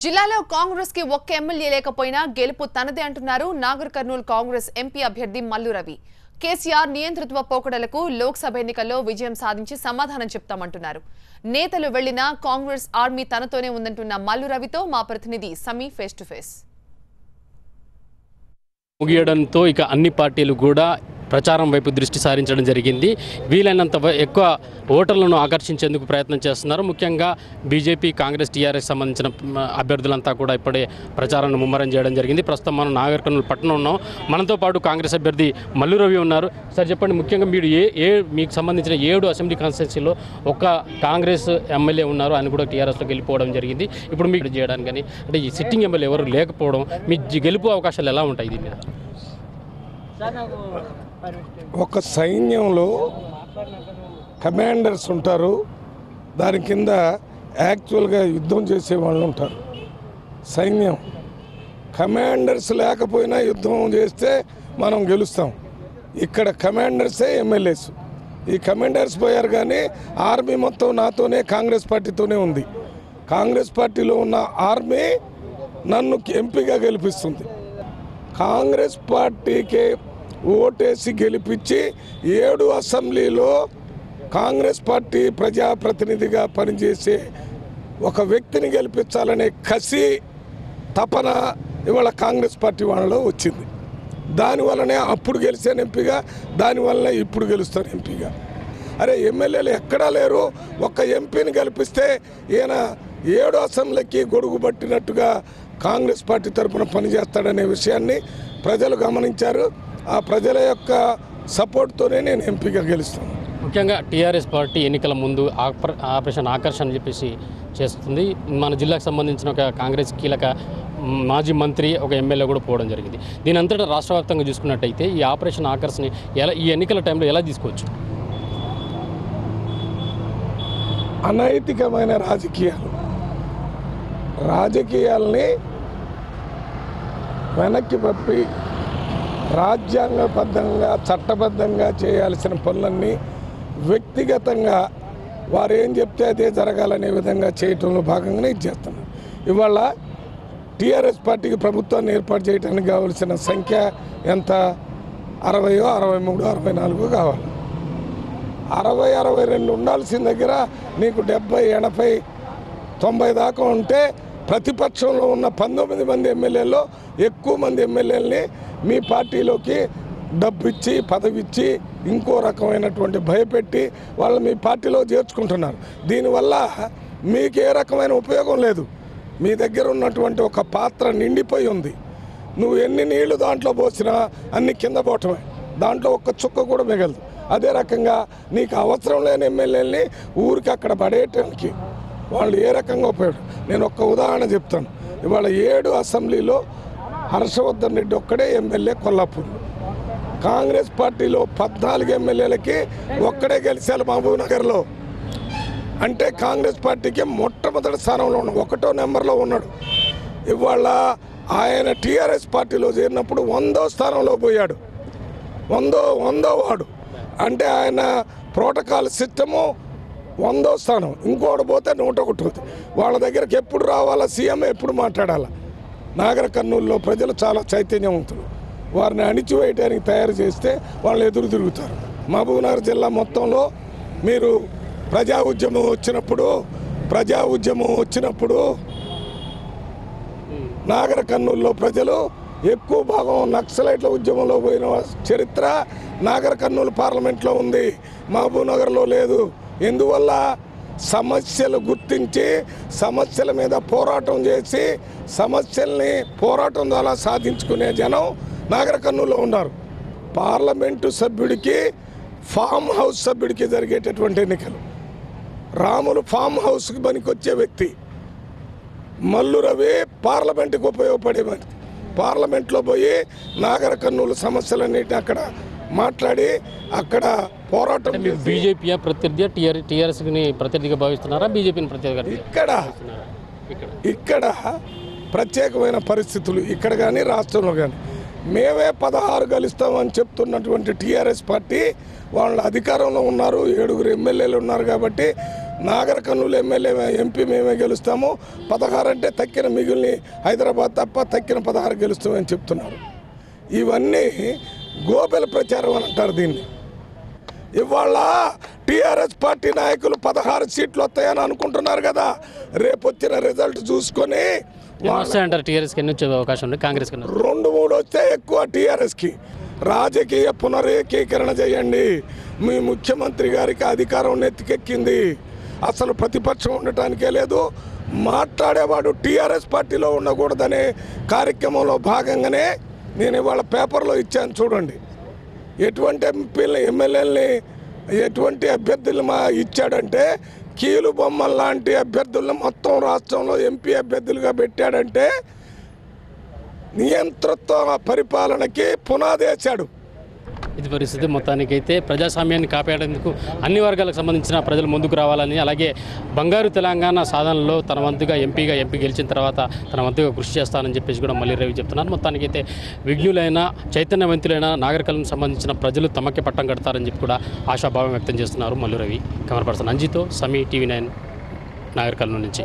జిల్లాలో కాంగ్రెస్ కి ఒక్క ఎమ్మెల్యే లేకపోయినా గెలుపు తనదే అంటున్నారు నాగర్ కర్నూల్ కాంగ్రెస్ ఎంపీ అభ్యర్థి మల్లు రవి. కేసీఆర్ నియంతృత్వ పోకడలకు లోక్సభ ఎన్నికల్లో విజయం సాధించి సమాధానం చెప్తామంటున్నారు. నేతలు వెళ్లినా కాంగ్రెస్ ఆర్మీ తనతోనే ఉందంటున్న మల్లు రవితో మా ప్రతినిధి సమీ ఫేస్ టు ఫేస్. ముగియడంతో ఇక అన్ని పార్టీలు కూడా ప్రచారం వైపు దృష్టి సారించడం జరిగింది. వీలైనంత ఎక్కువ ఓటర్లను ఆకర్షించేందుకు ప్రయత్నం చేస్తున్నారు. ముఖ్యంగా బీజేపీ, కాంగ్రెస్, టీఆర్ఎస్ సంబంధించిన అభ్యర్థులంతా కూడా ఇప్పుడే ప్రచారాన్ని ముమ్మరం చేయడం జరిగింది. ప్రస్తుతం మనం నాగర్ కర్నూల్ పట్టణం ఉన్నాం. మనతో పాటు కాంగ్రెస్ అభ్యర్థి మల్లు రవి ఉన్నారు. సార్ చెప్పండి, ముఖ్యంగా మీరు మీకు సంబంధించిన 7 అసెంబ్లీ కాన్స్టిట్యున్సీలో ఒక కాంగ్రెస్ ఎమ్మెల్యే ఉన్నారు, ఆయన కూడా టీఆర్ఎస్లోకి వెళ్ళిపోవడం జరిగింది. ఇప్పుడు మీకు చేయడానికి కానీ అంటే ఈ సిట్టింగ్ ఎమ్మెల్యే ఎవరు లేకపోవడం మీ గెలుపు అవకాశాలు ఎలా ఉంటాయి? దీని మీద ఒక సైన్యంలో కమాండర్స్ ఉంటారు, దాని కింద యాక్చువల్గా యుద్ధం చేసే వాళ్ళు ఉంటారు. సైన్యం కమాండర్స్ లేకపోయినా యుద్ధం చేస్తే మనం గెలుస్తాం. ఇక్కడ కమాండర్సే ఎమ్మెల్యేస్. ఈ కమాండర్స్ పోయారు, కానీ ఆర్మీ మొత్తం నాతోనే, కాంగ్రెస్ పార్టీతోనే ఉంది. కాంగ్రెస్ పార్టీలో ఉన్న ఆర్మీ నన్ను ఎంపీగా గెలిపిస్తుంది. కాంగ్రెస్ పార్టీకి ఓటేసి గెలిపించి 7 అసెంబ్లీలో కాంగ్రెస్ పార్టీ ప్రజాప్రతినిధిగా పనిచేసే ఒక వ్యక్తిని గెలిపించాలనే కసి, తపన ఇవాళ కాంగ్రెస్ పార్టీ వాళ్ళలో వచ్చింది. దానివల్లనే అప్పుడు గెలిచాను ఎంపీగా, దానివల్లనే ఇప్పుడు గెలుస్తాను ఎంపీగా. అరే ఎమ్మెల్యేలు ఎక్కడా లేరు, ఒక్క ఎంపీని గెలిపిస్తే ఈయన 7 అసెంబ్లీకి గొడుగు పట్టినట్టుగా కాంగ్రెస్ పార్టీ తరఫున పనిచేస్తాడనే విషయాన్ని ప్రజలు గమనించారు. ఆ ప్రజల యొక్క సపోర్ట్తోనే నేను ఎంపీగా గెలుస్తాను. ముఖ్యంగా టీఆర్ఎస్ పార్టీ ఎన్నికల ముందు ఆపరేషన్ ఆకర్షణ అని చెప్పేసి చేస్తుంది. మన జిల్లాకు సంబంధించిన ఒక కాంగ్రెస్ కీలక మాజీ మంత్రి, ఒక ఎమ్మెల్యే కూడా పోవడం జరిగింది. దీని అంతటా రాష్ట్ర వ్యాప్తంగా చూసుకున్నట్టయితే ఈ ఆపరేషన్ ఆకర్షణ ఈ ఎన్నికల టైంలో ఎలా తీసుకోవచ్చు? అనైతికమైన రాజకీయాలని వెనక్కి పంపి రాజ్యాంగబద్ధంగా, చట్టబద్ధంగా చేయాల్సిన పనులన్నీ వ్యక్తిగతంగా వారు ఏం చెప్తే అదే జరగాలనే విధంగా చేయటంలో భాగంగానే ఇది చేస్తున్నారు. ఇవాళ టీఆర్ఎస్ పార్టీకి ప్రభుత్వాన్ని ఏర్పాటు చేయడానికి కావాల్సిన సంఖ్య ఎంత? 60, 63, 64 కావాలి. 60, 62 ఉండాల్సిన దగ్గర నీకు 70, 80, 90 దాకా ఉంటే ప్రతిపక్షంలో ఉన్న 19 మంది ఎమ్మెల్యేల్లో ఎక్కువ మంది ఎమ్మెల్యేలని మీ పార్టీలోకి డబ్బిచ్చి, పదవిచ్చి, ఇంకో రకమైనటువంటి భయపెట్టి వాళ్ళు మీ పార్టీలో చేర్చుకుంటున్నారు. దీనివల్ల మీకు ఏ రకమైన ఉపయోగం లేదు. మీ దగ్గర ఉన్నటువంటి ఒక పాత్ర నిండిపోయి ఉంది. నువ్వు ఎన్ని నీళ్లు దాంట్లో పోసినా అన్ని కింద పోవటమే, దాంట్లో ఒక్క చుక్క కూడా మిగలదు. అదే రకంగా నీకు అవసరం లేని ఎమ్మెల్యేలని ఊరికి అక్కడ పడేయటానికి వాళ్ళు ఏ రకంగా ఉపయోగం. నేను ఒక్క ఉదాహరణ చెప్తాను. ఇవాళ 7 అసెంబ్లీలో హర్షవర్ధన్ రెడ్డి ఒక్కడే ఎమ్మెల్యే కొల్లాపూర్. కాంగ్రెస్ పార్టీలో 14 ఎమ్మెల్యేలకి ఒక్కడే గెలిచారు మహబూబ్నగర్లో. అంటే కాంగ్రెస్ పార్టీకి మొట్టమొదటి స్థానంలో ఉన్నాడు, 1వ నెంబర్లో ఉన్నాడు. ఇవాళ ఆయన టీఆర్ఎస్ పార్టీలో చేరినప్పుడు 100వ స్థానంలో పోయాడు. 100వ వాడు. అంటే ఆయన ప్రోటోకాల్ సిస్టము 100వ స్థానం. ఇంకోటి పోతే 101. వాళ్ళ దగ్గరికి ఎప్పుడు రావాలా, సీఎం ఎప్పుడు మాట్లాడాలా. నాగర్ కర్నూలులో ప్రజలు చాలా చైతన్యవంతులు. వారిని అణిచివేయడానికి తయారు చేస్తే వాళ్ళు ఎదురు తిరుగుతారు. మహబూబ్నగర్ జిల్లా మొత్తంలో మీరు ప్రజా ఉద్యమం వచ్చినప్పుడు నాగర్ కర్నూలులో ప్రజలు ఎక్కువ భాగం నక్సలైట్ల ఉద్యమంలో పోయిన చరిత్ర నాగర్ కర్నూలు పార్లమెంట్లో ఉంది, మహబూబ్నగర్లో లేదు. ఎందువల్ల? సమస్యలు గుర్తించి సమస్యల మీద పోరాటం చేసి సమస్యల్ని పోరాటం ద్వారా సాధించుకునే జనం నాగర్ కర్నూలులో ఉన్నారు. పార్లమెంటు సభ్యుడికి, ఫామ్ హౌస్ సభ్యుడికి జరిగేటటువంటి ఎన్నికలు. రాములు ఫామ్ హౌస్కి పనికొచ్చే వ్యక్తి, మల్లు రవి పార్లమెంటుకు ఉపయోగపడే వ్యక్తి. పార్లమెంట్లో పోయి నాగర్ కర్నూలు సమస్యలన్నిటి అక్కడ మాట్లాడి అక్కడ పోరాటం. బీజేపీ ప్రత్యర్థి టీఆర్ఎస్ని ప్రత్యర్థిగా భావిస్తున్నారా, బీజేపీని ప్రత్యర్థిగా? ఇక్కడ ప్రత్యేకమైన పరిస్థితులు ఇక్కడ కానీ రాష్ట్రంలో కానీ మేమే 16 గెలుస్తామని చెప్తున్నటువంటి టీఆర్ఎస్ పార్టీ వాళ్ళ అధికారంలో ఉన్నారు, 7 ఎమ్మెల్యేలు ఉన్నారు. కాబట్టి నాగర్ కర్నూలు ఎమ్మెల్యే ఎంపీ మేమే గెలుస్తాము, 16 అంటే తక్కిన మిగిలిన హైదరాబాద్ తప్ప తక్కిన 16 గెలుస్తామని చెప్తున్నారు. ఇవన్నీ గోబెల ప్రచారం అని అంటారు దీన్ని. ఇవాళ టీఆర్ఎస్ పార్టీ నాయకులు 16 సీట్లు వస్తాయని అనుకుంటున్నారు కదా. రేపు వచ్చిన రిజల్ట్ చూసుకొని అంటారు టీఆర్ఎస్కి ఎన్ని వచ్చే అవకాశం ఉంది, కాంగ్రెస్ 2-3 వస్తే ఎక్కువ టీఆర్ఎస్కి. రాజకీయ పునరేకీకరణ చేయండి. మీ ముఖ్యమంత్రి గారికి అధికారం నెత్తికెక్కింది, అసలు ప్రతిపక్షం ఉండటానికే లేదు. మాట్లాడేవాడు టీఆర్ఎస్ పార్టీలో ఉండకూడదనే కార్యక్రమంలో భాగంగానే నేను ఇవాళ పేపర్లో ఇచ్చాను చూడండి. ఎటువంటి ఎంపీలని ఎమ్మెల్యేలని ఎటువంటి అభ్యర్థులు ఇచ్చాడంటే కీలు బొమ్మల లాంటి అభ్యర్థులను మొత్తం రాష్ట్రంలో ఎంపీ అభ్యర్థులుగా పెట్టాడంటే నియంతృత్వ పరిపాలనకి పునాది వేశాడు. ఇది పరిస్థితి. మొత్తానికైతే ప్రజాస్వామ్యాన్ని కాపాడేందుకు అన్ని వర్గాలకు సంబంధించిన ప్రజలు ముందుకు రావాలని, అలాగే బంగారు తెలంగాణ సాధనలో తన వంతుగా ఎంపీ గెలిచిన తర్వాత తన వంతుగా కృషి చేస్తానని చెప్పేసి కూడా మల్లు రవి చెప్తున్నారు. మొత్తానికైతే విఘ్నులైన చైతన్యవంతులైన నాగర్ కర్నూలుకు సంబంధించిన ప్రజలు తమకే పట్టం కడతారని చెప్పి కూడా ఆశాభావం వ్యక్తం చేస్తున్నారు మల్లు రవి. కెమెరా పర్సన్ అంజితో సమీ టీవీ 9 నాగర్ కర్నూలు నుంచి.